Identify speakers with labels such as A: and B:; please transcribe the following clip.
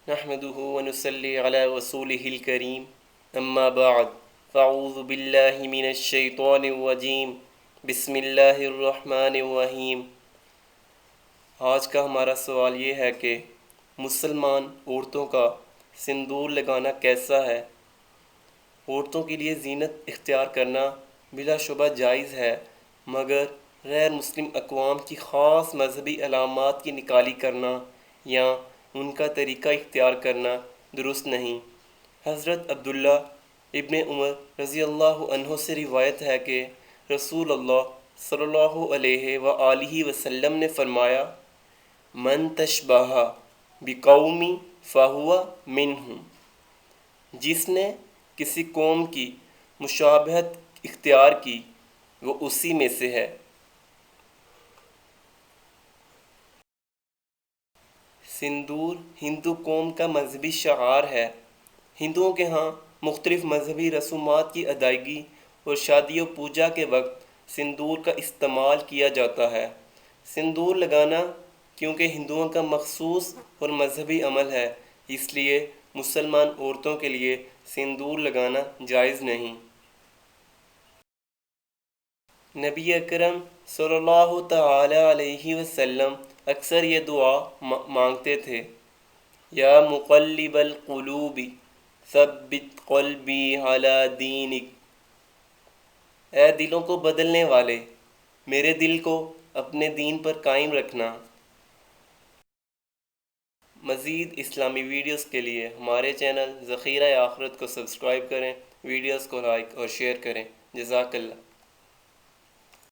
A: نحمده ونصلي على رسوله الكريم اما بعد فاعوذ باللہ من الشیطان الرجیم بسم اللہ الرحمن الرحیم۔ آج کا ہمارا سوال یہ ہے کہ مسلمان عورتوں کا سندور لگانا کیسا ہے؟ عورتوں کے لیے زینت اختیار کرنا بلا شبہ جائز ہے، مگر غیر مسلم اقوام کی خاص مذہبی علامات کی نکالی کرنا یا ان کا طریقہ اختیار کرنا درست نہیں۔ حضرت عبداللہ ابن عمر رضی اللہ عنہ سے روایت ہے کہ رسول اللہ صلی اللہ علیہ وآلہ وسلم نے فرمایا، من تشبہ بقوم فہو منہم، جس نے کسی قوم کی مشابہت اختیار کی وہ اسی میں سے ہے۔ سندور ہندو قوم کا مذہبی شعار ہے۔ ہندوؤں کے ہاں مختلف مذہبی رسومات کی ادائیگی اور شادی و پوجا کے وقت سندور کا استعمال کیا جاتا ہے۔ سندور لگانا کیونکہ ہندوؤں کا مخصوص اور مذہبی عمل ہے، اس لیے مسلمان عورتوں کے لیے سندور لگانا جائز نہیں۔ نبی اکرم صلی اللہ تعالی علیہ وسلم اکثر یہ دعا مانگتے تھے، یا مقلب القلوب ثبت قلبی علی دینک، اے دلوں کو بدلنے والے میرے دل کو اپنے دین پر قائم رکھنا۔ مزید اسلامی ویڈیوز کے لیے ہمارے چینل ذخیرہ آخرت کو سبسکرائب کریں، ویڈیوز کو لائک اور شیئر کریں۔ جزاک اللہ۔